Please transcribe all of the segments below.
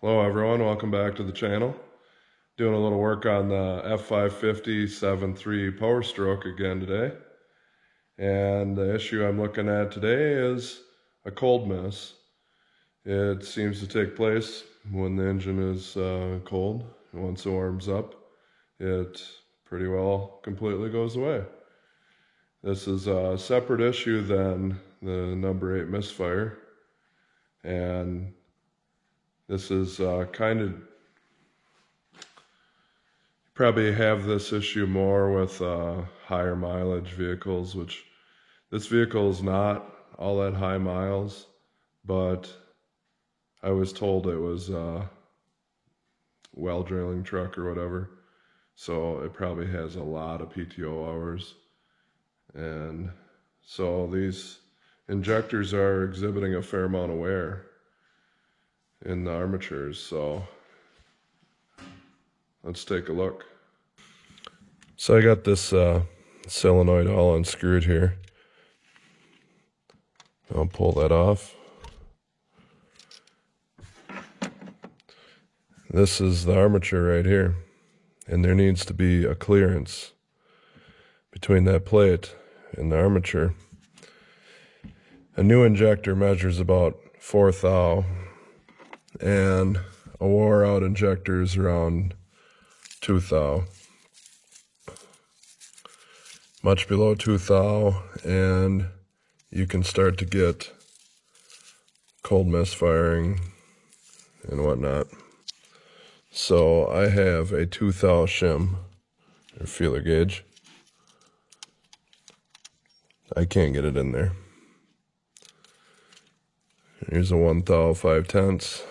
Hello everyone, welcome back to the channel. Doing a little work on the F550 7.3 Power Stroke again today. And the issue I'm looking at today is a cold miss. It seems to take place when the engine is cold. Once it warms up, it pretty well completely goes away. This is a separate issue than the number 8 misfire. And this is probably have this issue more with higher mileage vehicles, which this vehicle is not all that high miles, but I was told it was a well drilling truck or whatever, so it probably has a lot of PTO hours. And so these injectors are exhibiting a fair amount of wear in the armatures, so let's take a look. So I got this solenoid all unscrewed here. I'll pull that off. This is the armature right here, and there needs to be a clearance between that plate and the armature. A new injector measures about 4 thou, and a wore out injector is around 2 thou. Much below 2 thou, and you can start to get cold misfiring and whatnot. So I have a 2 thou shim, or feeler gauge. I can't get it in there. Here's a 1 thou 5/10.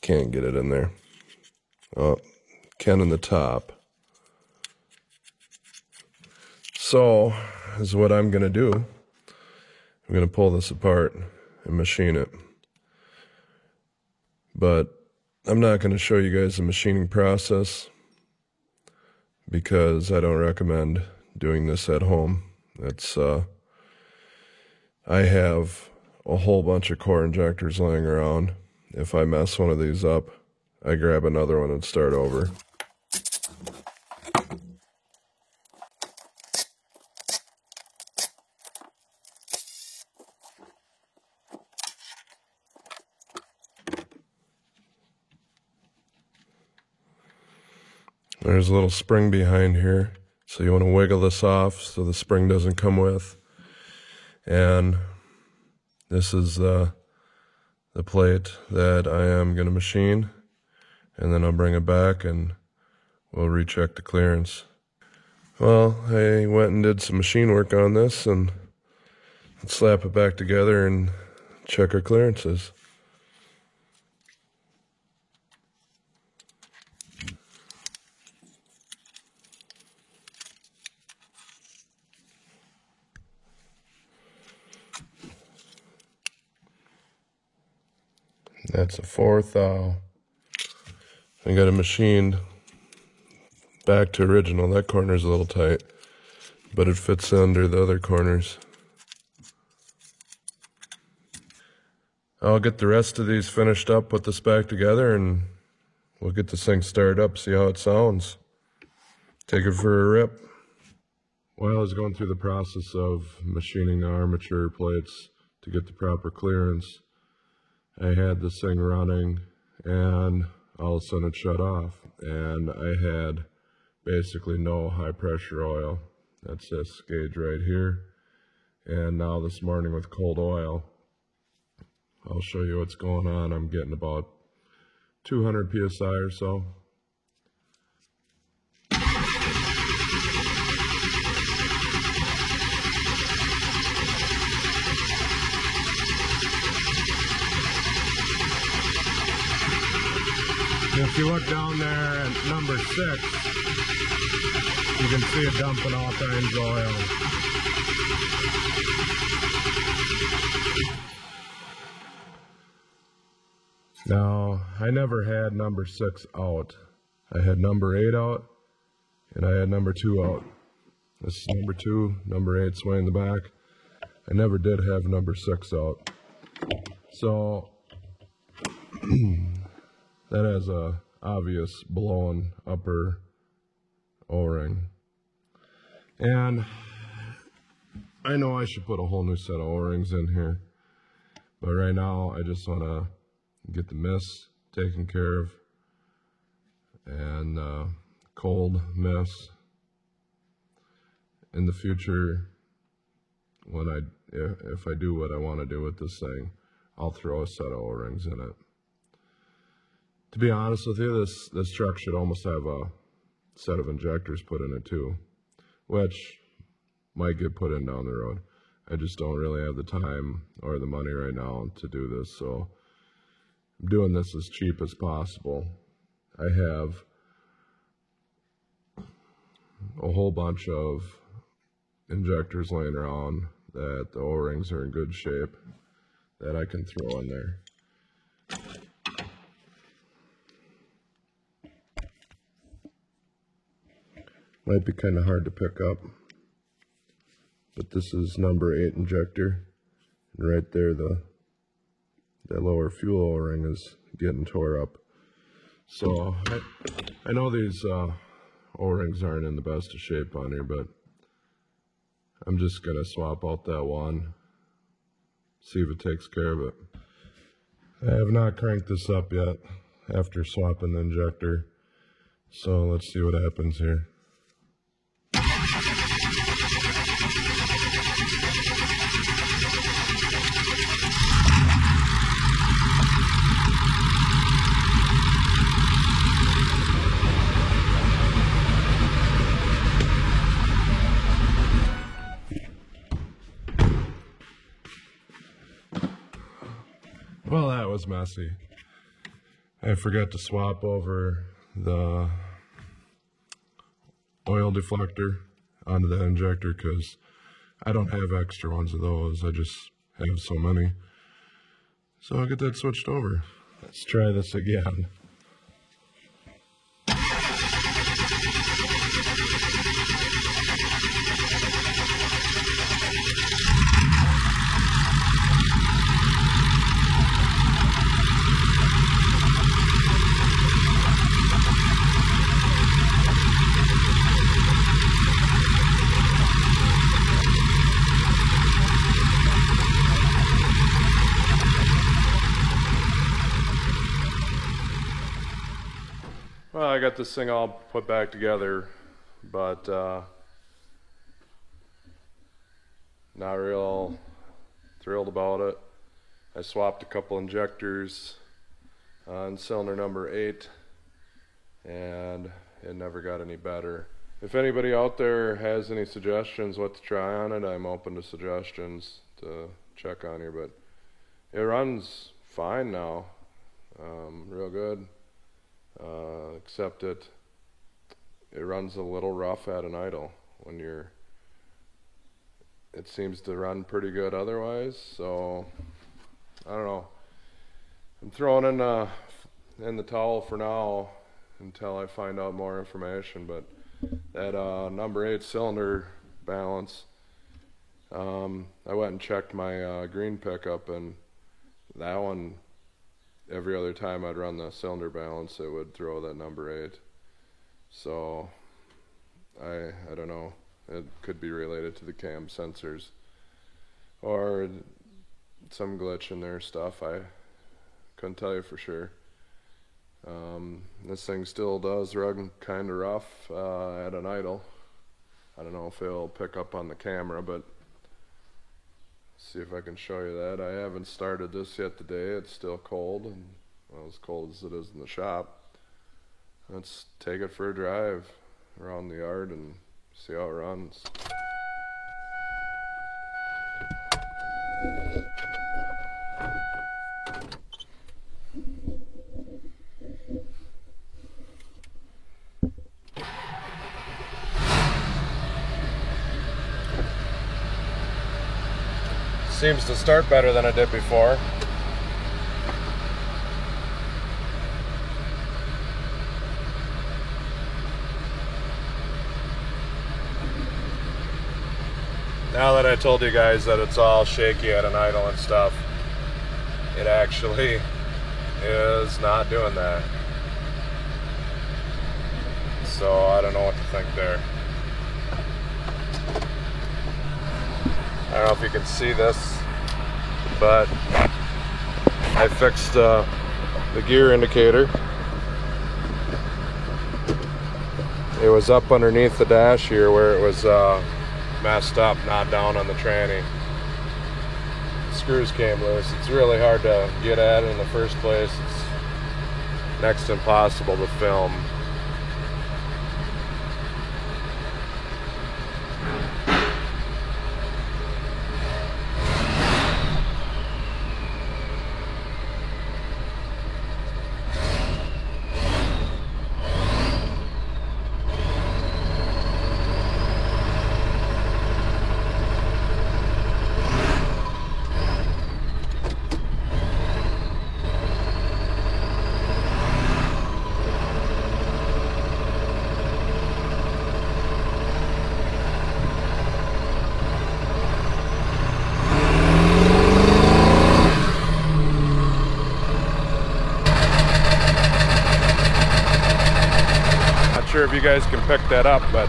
Can't get it in there. Oh, can in the top. So, is what I'm going to do. I'm going to pull this apart and machine it. But I'm not going to show you guys the machining process because I don't recommend doing this at home. It's I have a whole bunch of core injectors laying around. If I mess one of these up, I grab another one and start over. There's a little spring behind here, so you want to wiggle this off so the spring doesn't come with. And this is the plate that I am going to machine, and then I'll bring it back and we'll recheck the clearance. Well, I went and did some machine work on this, and let's slap it back together and check our clearances. That's a 4 thou. I got it machined back to original. That corner's a little tight, but it fits under the other corners. I'll get the rest of these finished up, put this back together, and we'll get this thing started up, see how it sounds. Take it for a rip. While I was going through the process of machining the armature plates to get the proper clearance, I had this thing running, and all of a sudden it shut off, and I had basically no high pressure oil. That's this gauge right here. And now this morning with cold oil, I'll show you what's going on. I'm getting about 200 psi or so. If you look down there at number 6, you can see it dumping all kinds of oil. Now, I never had number 6 out. I had number 8 out, and I had number 2 out. This is number 2, number 8's way in the back. I never did have number 6 out. So that has a obvious blown upper O-ring. And I know I should put a whole new set of O-rings in here, but right now I just want to get the miss taken care of, and cold miss. In the future, when if I do what I want to do with this thing, I'll throw a set of O-rings in it. To be honest with you, this truck should almost have a set of injectors put in it too, which might get put in down the road. I just don't really have the time or the money right now to do this, so I'm doing this as cheap as possible. I have a whole bunch of injectors laying around that the O-rings are in good shape that I can throw in there. Might be kind of hard to pick up, but this is number 8 injector, and right there that lower fuel O-ring is getting tore up. So I know these O-rings aren't in the best of shape on here, but I'm just gonna swap out that one, see if it takes care of it. I have not cranked this up yet after swapping the injector, so let's see what happens here. Well, that was messy. I forgot to swap over the oil deflector onto the injector because I don't have extra ones of those. I just have so many. So I'll get that switched over. Let's try this again. Well, I got this thing all put back together, but not real thrilled about it. I swapped a couple injectors on cylinder number 8, and it never got any better. If anybody out there has any suggestions what to try on it, I'm open to suggestions to check on here, but it runs fine now, real good. Except it runs a little rough at an idle when it seems to run pretty good otherwise, so I don't know. I'm throwing in the towel for now until I find out more information, but that number 8 cylinder balance, I went and checked my green pickup, and that one, every other time I'd run the cylinder balance, it would throw that number 8. So I don't know. It could be related to the cam sensors or some glitch in their stuff. I couldn't tell you for sure. This thing still does run kind of rough at an idle. I don't know if it'll pick up on the camera, but see if I can show you that. I haven't started this yet today. It's still cold, and well, as cold as it is in the shop. Let's take it for a drive around the yard and see how it runs. Seems to start better than it did before. Now that I told you guys that it's all shaky at an idle and stuff, it actually is not doing that. So I don't know what to think there. I don't know if you can see this, but I fixed the gear indicator. It was up underneath the dash here where it was messed up, not down on the tranny. The screws came loose. It's really hard to get at in the first place. It's next to impossible to film. Sure if you guys can pick that up, but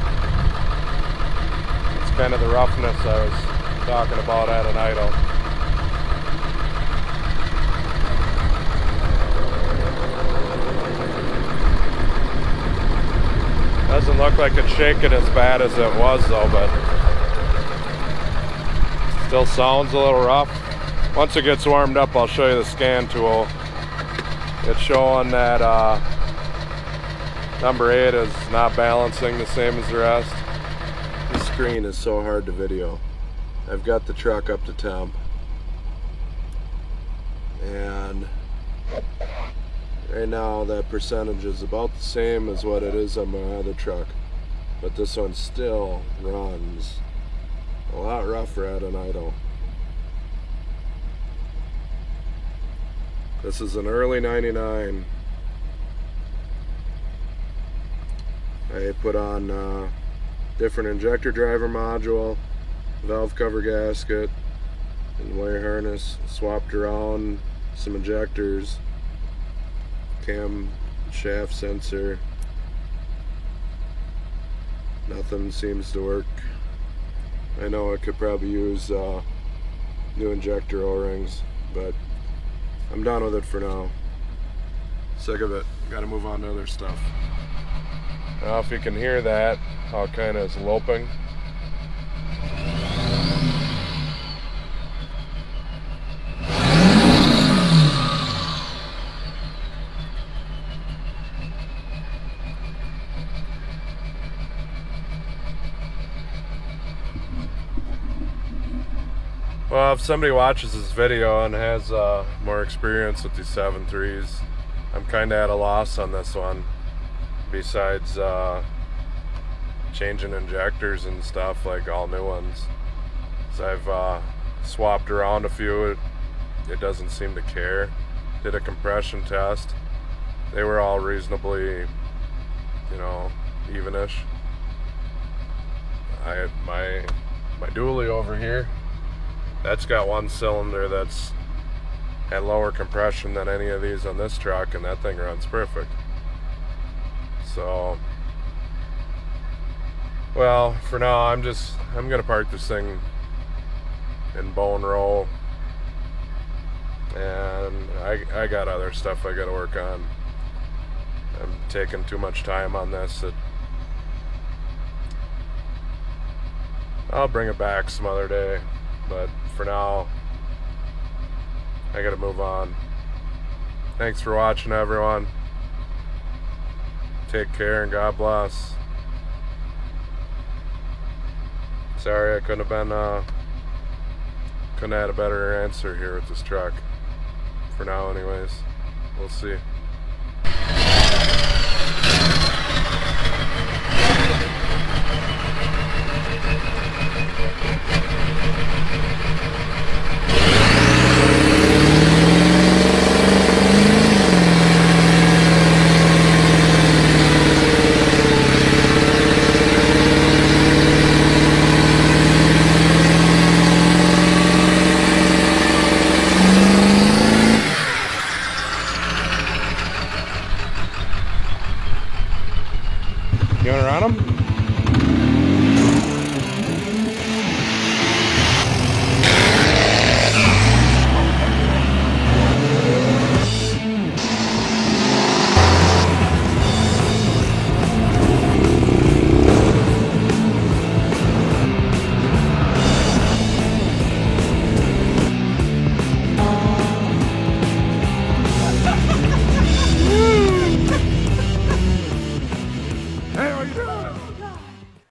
it's kind of the roughness I was talking about at an idle. Doesn't look like it's shaking as bad as it was though, but still sounds a little rough. Once it gets warmed up, I'll show you the scan tool. It's showing that number 8 is not balancing the same as the rest. This screen is so hard to video. I've got the truck up to temp, and right now that percentage is about the same as what it is on my other truck, but this one still runs a lot rougher at an idle. This is an early 99. I put on different injector driver module, valve cover gasket, and wire harness, swapped around some injectors, cam shaft sensor. Nothing seems to work. I know I could probably use new injector O-rings, but I'm done with it for now. Sick of it. Gotta move on to other stuff. Now if you can hear that, how it kind of is loping. Well, if somebody watches this video and has more experience with these 7.3s, I'm kind of at a loss on this one. Besides changing injectors and stuff like all new ones. So I've swapped around a few. It doesn't seem to care. Did a compression test. They were all reasonably, you know, evenish. My dually over here, that's got one cylinder that's at lower compression than any of these on this truck, and that thing runs perfect. So, well, for now I'm gonna park this thing in Bone Row, and I got other stuff I gotta work on. I'm taking too much time on this. I'll bring it back some other day, but for now I gotta move on. Thanks for watching, everyone. Take care and God bless. Sorry I couldn't have had a better answer here with this truck. For now anyways. We'll see.